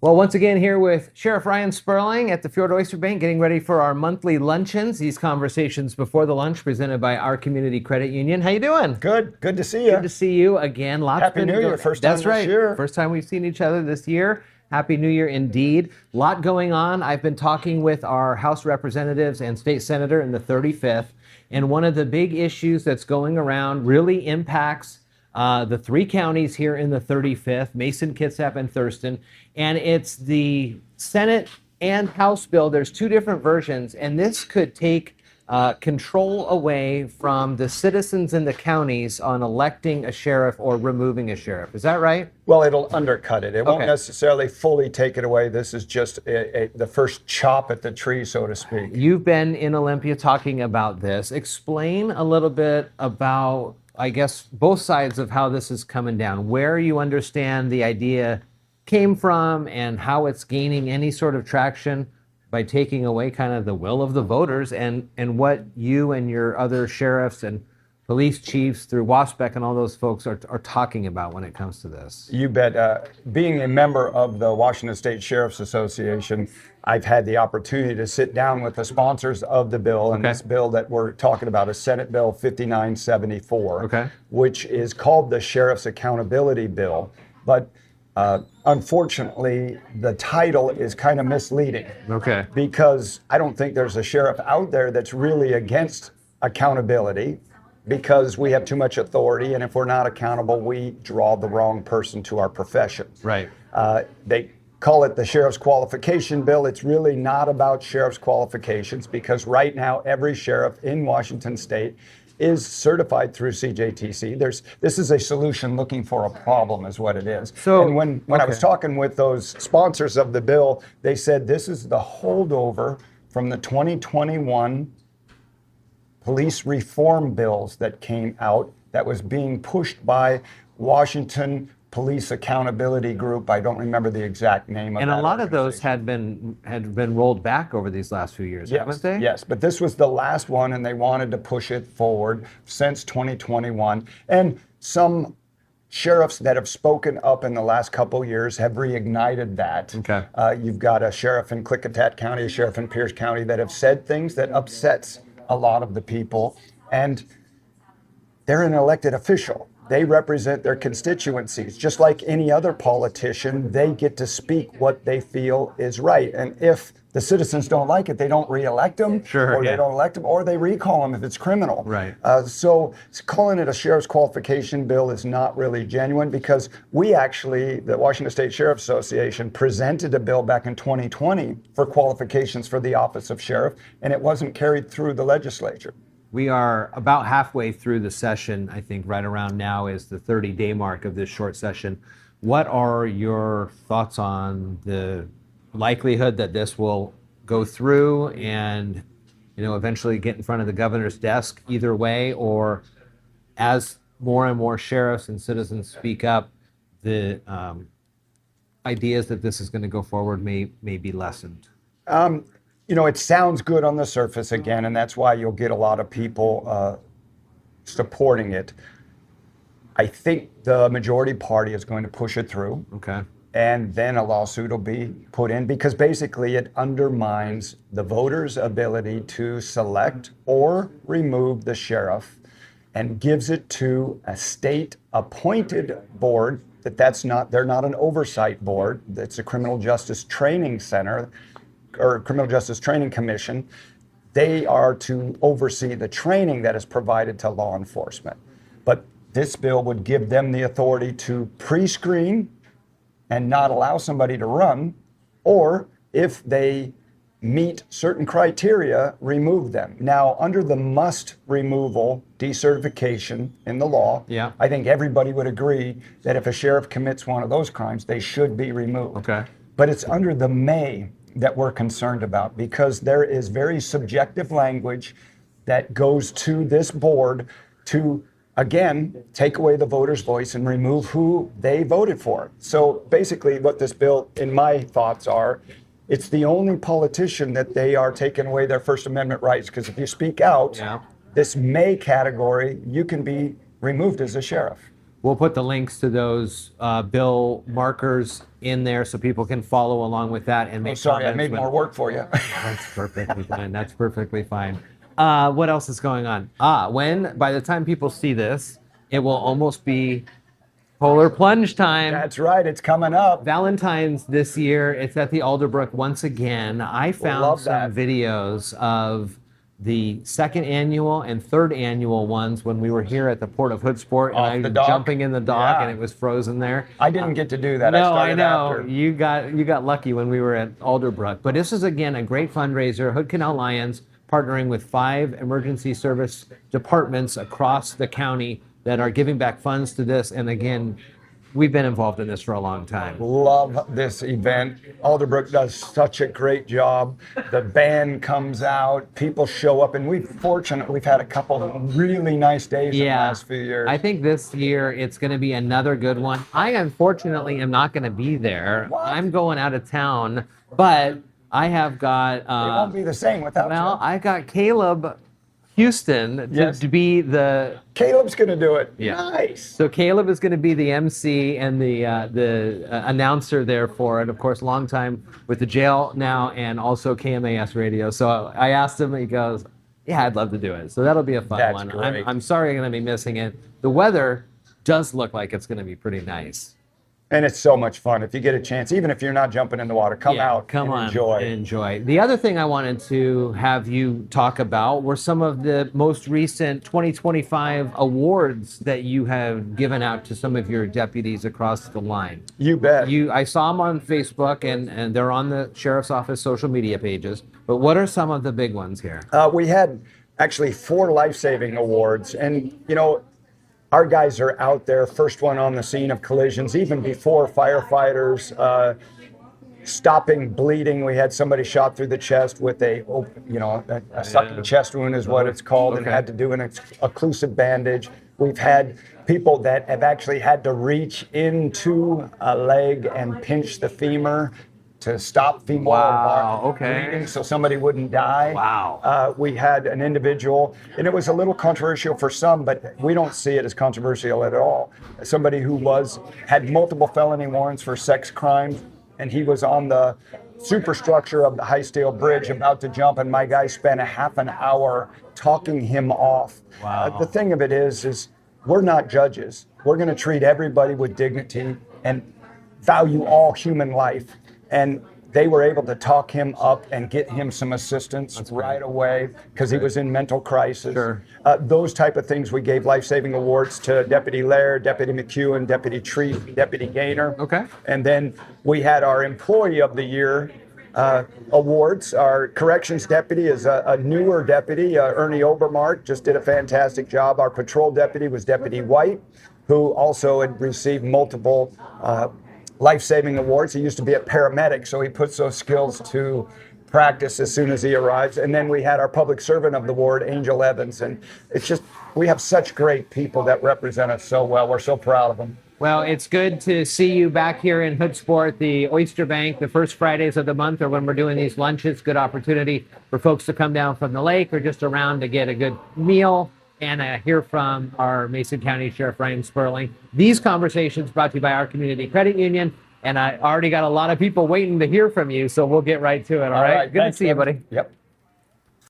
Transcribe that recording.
Well, once again here with Sheriff Ryan Spurling at the Fjord Oyster Bank, getting ready for our monthly luncheons. These conversations before the lunch presented by our community credit union. How you doing? Good to see you. Good to see you again. Happy New Year, first time this year. First time we've seen each other this year. Happy New Year indeed. Lot going on. I've been talking with our House representatives and state senator in the 35th, and one of the big issues that's going around really impacts the three counties here in the 35th, Mason, Kitsap, and Thurston. And it's the Senate and House bill. There's two different versions, and this could take control away from the citizens in the counties on electing a sheriff or removing a sheriff. Is that right? Well, it'll undercut it. It won't necessarily fully take it away. This is just the first chop at the tree, so to speak. You've been in Olympia talking about this. Explain a little bit about, I guess, both sides of how this is coming down, where you understand the idea came from and how it's gaining any sort of traction by taking away kind of the will of the voters, and what you and your other sheriffs and police chiefs through WASPEC and all those folks are talking about when it comes to this. You bet. Being a member of the Washington State Sheriff's Association, I've had the opportunity to sit down with the sponsors of the bill, and this bill that we're talking about is Senate Bill 5974, which is called the Sheriff's Accountability Bill. But unfortunately, the title is kind of misleading. Because I don't think there's a sheriff out there that's really against accountability, because we have too much authority, and if we're not accountable, we draw the wrong person to our profession. Right. They call it the Sheriff's Qualification Bill. It's really not about sheriff's qualifications, because right now every sheriff in Washington State is certified through CJTC. This is a solution looking for a problem, is what it is. And when I was talking with those sponsors of the bill, they said this is the holdover from the 2021 police reform bills that came out that was being pushed by Washington Police Accountability Group. I don't remember the exact name of and that. And a lot of those had been rolled back over these last few years, haven't they? Yes, but this was the last one, and they wanted to push it forward since 2021. And some sheriffs that have spoken up in the last couple years have reignited that. You've got a sheriff in Klickitat County, a sheriff in Pierce County that have said things that upsets a lot of the people, and they're an elected official. They represent their constituencies. Just like any other politician, they get to speak what they feel is right. And if the citizens don't like it, they don't re-elect them, or they don't elect them, or they recall them if it's criminal. So calling it a sheriff's qualification bill is not really genuine, because we actually, the Washington State Sheriff Association, presented a bill back in 2020 for qualifications for the office of sheriff, and it wasn't carried through the legislature. We are about halfway through the session. I think right around now is the 30-day mark of this short session. What are your thoughts on the likelihood that this will go through and, eventually get in front of the governor's desk either way, or as more and more sheriffs and citizens speak up, the ideas that this is going to go forward may be lessened? It sounds good on the surface again, and that's why you'll get a lot of people supporting it. I think the majority party is going to push it through. And then a lawsuit will be put in, because basically it undermines the voters' ability to select or remove the sheriff, and gives it to a state-appointed board they're not an oversight board. It's a criminal justice training center, or Criminal Justice Training Commission. They are to oversee the training that is provided to law enforcement. But this bill would give them the authority to pre-screen and not allow somebody to run, or if they meet certain criteria, remove them. Now, under the must removal decertification in the law, I think everybody would agree that if a sheriff commits one of those crimes, they should be removed. But it's under the may that we're concerned about, because there is very subjective language that goes to this board to, again, take away the voter's voice and remove who they voted for. So basically what this bill, in my thoughts, are, it's the only politician that they are taking away their First Amendment rights, because if you speak out, this may category, you can be removed as a sheriff. We'll put the links to those bill markers in there so people can follow along with that and make Sorry, I comments made more work for you. That's perfectly fine. That's perfectly fine. What else is going on? By the time people see this, it will almost be Polar Plunge time. That's right. It's coming up. Valentine's this year. It's at the Alderbrook once again. I found Love some that. videos of the second annual and third annual ones when we were here at the port of Hoodsport, and Off I the was dock? jumping in the dock, Yeah. and it was frozen there. I didn't get to do that. No, I I started know. after. You got lucky when we were at Alderbrook. But this is, again, a great fundraiser. Hood Canal Lions partnering with 5 emergency service departments across the county that are giving back funds to this. And again, we've been involved in this for a long time. Love this event. Alderbrook does such a great job. The band comes out, people show up, and we've had a couple of really nice days in the last few years. I think this year it's going to be another good one. I unfortunately am not going to be there. What? I'm going out of town, but I have got. It won't be the same without Well, you. I got Caleb Houston Yes. to be the. Caleb's going to do it. Yeah. Nice. So Caleb is going to be the MC and the announcer there for it. Of course, long time with the jail now and also KMAS radio. So I asked him. He goes, "Yeah, I'd love to do it." So that'll be a fun That's one. great. I'm sorry I'm going to be missing it. The weather does look like it's going to be pretty nice. And it's so much fun. If you get a chance, even if you're not jumping in the water, come out come and on, enjoy. enjoy. The other thing I wanted to have you talk about were some of the most recent 2025 awards that you have given out to some of your deputies across the line. You bet. I saw them on Facebook and they're on the sheriff's office social media pages. But what are some of the big ones here? We had actually 4 life-saving awards, and our guys are out there, first one on the scene of collisions, even before firefighters, stopping bleeding. We had somebody shot through the chest with a sucking chest wound is what it's called, and Okay. had to do an occlusive bandage. We've had people that have actually had to reach into a leg and pinch the femur to stop femoral Wow, okay. bleeding so somebody wouldn't die. Wow. We had an individual, and it was a little controversial for some, but we don't see it as controversial at all. Somebody who had multiple felony warrants for sex crimes, and he was on the superstructure of the high steel bridge about to jump, and my guy spent a half an hour talking him off. Wow. The thing of it is we're not judges. We're going to treat everybody with dignity and value all human life. And they were able to talk him up and get him some assistance right away because he was in mental crisis. Sure. Those type of things, we gave life-saving awards to Deputy Laird, Deputy McEwen, Deputy Treat, Deputy Gaynor. Okay. And then we had our Employee of the Year awards. Our corrections deputy is a newer deputy, Ernie Obermark, just did a fantastic job. Our patrol deputy was Deputy White, who also had received multiple life-saving awards. He used to be a paramedic, so he puts those skills to practice as soon as he arrives. And then we had our public servant of the ward, Angel Evans. And it's just, we have such great people that represent us so well. We're so proud of them. Well, it's good to see you back here in Hoodsport, the Oyster Bank, the first Fridays of the month, or when we're doing these lunches. Good opportunity for folks to come down from the lake or just around to get a good meal and hear from our Mason County Sheriff Ryan Spurling. These conversations brought to you by our community credit union, and I already got a lot of people waiting to hear from you, so we'll get right to it. All right? Good thanks, to see you, Kevin. buddy. Yep.